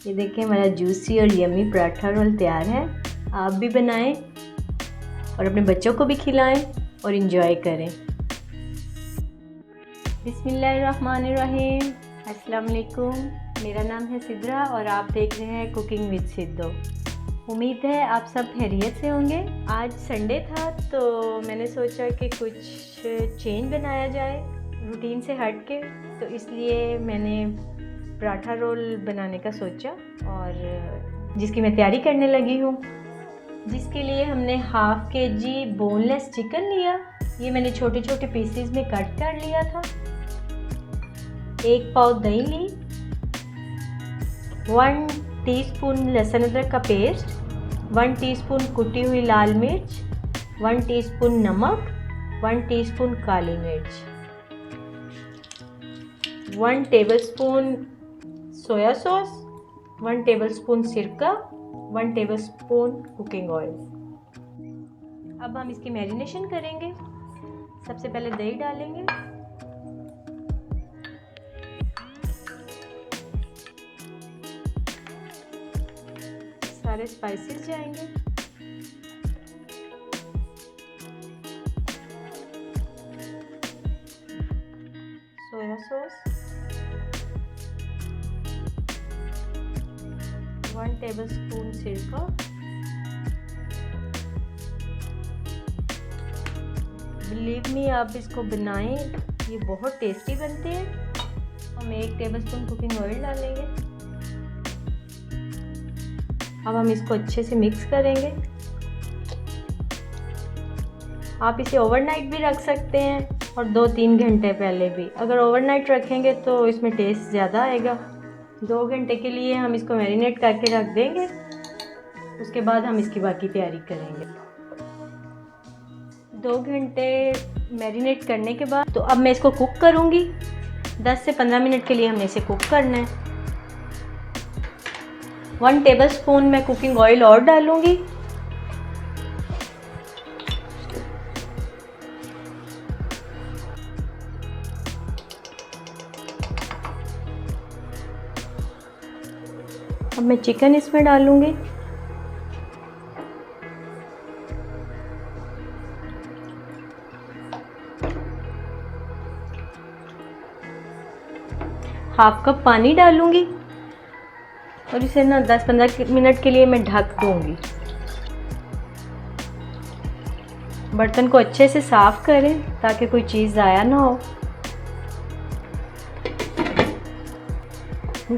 ये देखिए हमारा जूसी और यमी पराठा रोल तैयार है। आप भी बनाएं और अपने बच्चों को भी खिलाएं और इंजॉय करें। बिस्मिल्लाहिर्रहमानिर्रहीम। अस्सलाम वालेकुम। मेरा नाम है सिद्रा और आप देख रहे हैं कुकिंग विद सिद्धो। उम्मीद है आप सब खैरियत से होंगे। आज संडे था तो मैंने सोचा कि कुछ चेंज बनाया जाए रूटीन से हट के, तो इसलिए मैंने पराठा रोल बनाने का सोचा और जिसकी मैं तैयारी करने लगी हूँ। जिसके लिए हमने हाफ kg बोनलेस चिकन लिया। ये मैंने छोटे छोटे पीसेस में कट कर लिया था। 1 पाव दही ली, 1 टीस्पून लहसुन अदरक का पेस्ट, 1 टीस्पून कुटी हुई लाल मिर्च, 1 टीस्पून नमक, 1 टीस्पून काली मिर्च, 1 टेबलस्पून सोया सॉस, 1 टेबलस्पून सिरका, 1 टेबलस्पून कुकिंग ऑयल। अब हम इसकी मैरिनेशन करेंगे। सबसे पहले दही डालेंगे, सारे स्पाइसेस जाएंगे, सोया सॉस, 1 टेबलस्पून सिरका, बिलीव मी आप इसको बनाएं, ये बहुत टेस्टी बनते हैं। हम 1 टेबलस्पून कुकिंग ऑयल डालेंगे। अब हम इसको अच्छे से मिक्स करेंगे। आप इसे ओवरनाइट भी रख सकते हैं और 2-3 घंटे पहले भी। अगर ओवरनाइट रखेंगे तो इसमें टेस्ट ज़्यादा आएगा। 2 घंटे के लिए हम इसको मैरिनेट करके रख देंगे। उसके बाद हम इसकी बाकी तैयारी करेंगे। 2 घंटे मैरिनेट करने के बाद तो अब मैं इसको कुक करूँगी। 10 से 15 मिनट के लिए हमने इसे कुक करना है। 1 टेबलस्पून मैं कुकिंग ऑयल और डालूँगी। अब मैं चिकन इसमें डालूँगी। हाफ कप पानी डालूँगी और इसे ना 10-15 मिनट के लिए मैं ढक दूँगी। बर्तन को अच्छे से साफ़ करें ताकि कोई चीज़ ज़ाया ना हो।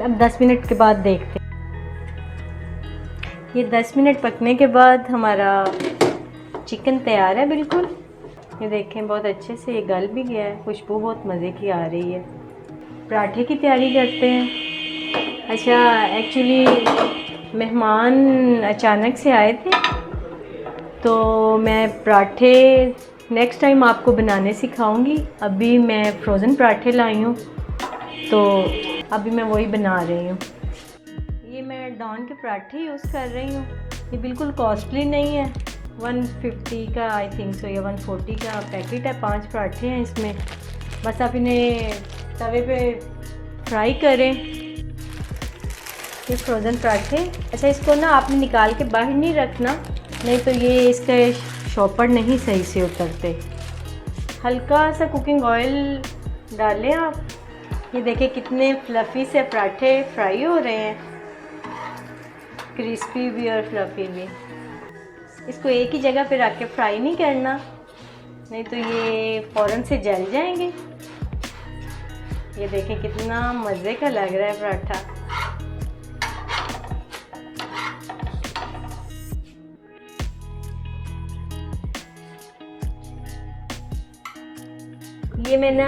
अब 10 मिनट के बाद देखते हैं। ये 10 मिनट पकने के बाद हमारा चिकन तैयार है बिल्कुल। ये देखें बहुत अच्छे से ये गल भी गया है। खुशबू बहुत मज़े की आ रही है। पराठे की तैयारी करते हैं। अच्छा, एक्चुअली मेहमान अचानक से आए थे तो मैं पराठे नेक्स्ट टाइम आपको बनाने सिखाऊंगी। अभी मैं फ्रोज़न पराठे लाई हूँ तो अभी मैं वही बना रही हूँ। ये मैं डॉन के पराठे यूज़ कर रही हूँ। ये बिल्कुल कॉस्टली नहीं है। 150 का आई थिंक सो या 140 का पैकेट है। 5 पराठे हैं इसमें। बस आप इन्हें तवे पे फ्राई करें। ये फ्रोज़न पराठे। अच्छा, इसको ना आपने निकाल के बाहर नहीं रखना, नहीं तो ये इसके शॉपर नहीं सही से उतरते। हल्का सा कुकिंग ऑयल डालें आप। ये देखिए कितने फ्लफ़ी से पराठे फ्राई हो रहे हैं, क्रिस्पी भी और फ्लफ़ी भी। इसको एक ही जगह पे रख के फ्राई नहीं करना, नहीं तो ये फ़ौरन से जल जाएंगे। ये देखें कितना मज़े का लग रहा है पराठा। ये मैंने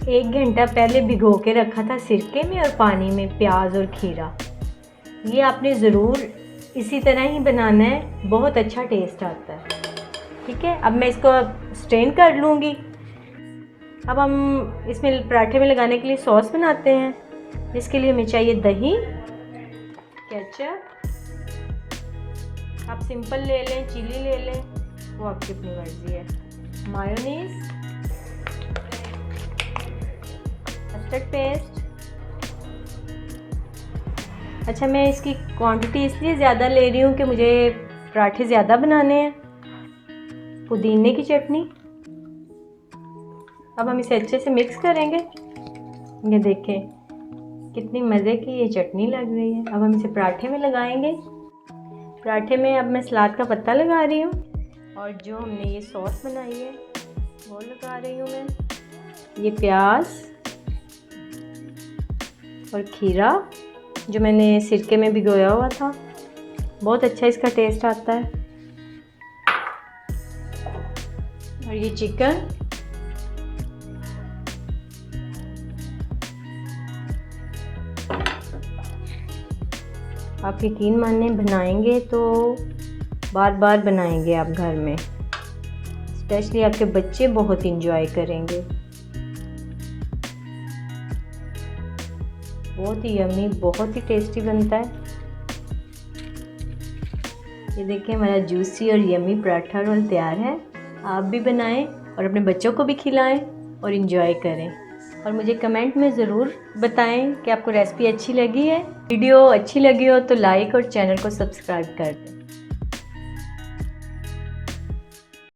1 घंटा पहले भिगो के रखा था सिरके में और पानी में, प्याज और खीरा। ये आपने ज़रूर इसी तरह ही बनाना है, बहुत अच्छा टेस्ट आता है। ठीक है, अब मैं इसको स्ट्रेन कर लूँगी। अब हम इसमें पराठे में लगाने के लिए सॉस बनाते हैं। इसके लिए हमें चाहिए दही, केचप, आप सिंपल ले लें, चिली ले लें, वो आपकी अपनी मर्ज़ी है, मायोनीज़, मस्टर्ड पेस्ट, अच्छा, मैं इसकी क्वांटिटी इसलिए ज़्यादा ले रही हूँ कि मुझे पराठे ज़्यादा बनाने हैं। पुदीने की चटनी, अब हम इसे अच्छे से मिक्स करेंगे। ये देखें कितनी मज़े की ये चटनी लग रही है। अब हम इसे पराठे में लगाएंगे। पराठे में अब मैं सलाद का पत्ता लगा रही हूँ और जो हमने ये सॉस बनाई है वो लगा रही हूँ मैं। ये प्याज और खीरा जो मैंने सिरके में भिगोया हुआ था, बहुत अच्छा इसका टेस्ट आता है। और ये चिकन, आप यकीन माने बनाएंगे तो बार बार बनाएंगे आप घर में, स्पेशली आपके बच्चे बहुत इंजॉय करेंगे। बहुत ही यम्मी, बहुत ही टेस्टी बनता है। ये देखिए हमारा जूसी और यम्मी पराठा रोल तैयार है। आप भी बनाएं और अपने बच्चों को भी खिलाएं और इंजॉय करें। और मुझे कमेंट में ज़रूर बताएं कि आपको रेसिपी अच्छी लगी है। वीडियो अच्छी लगी हो तो लाइक और चैनल को सब्सक्राइब कर दें।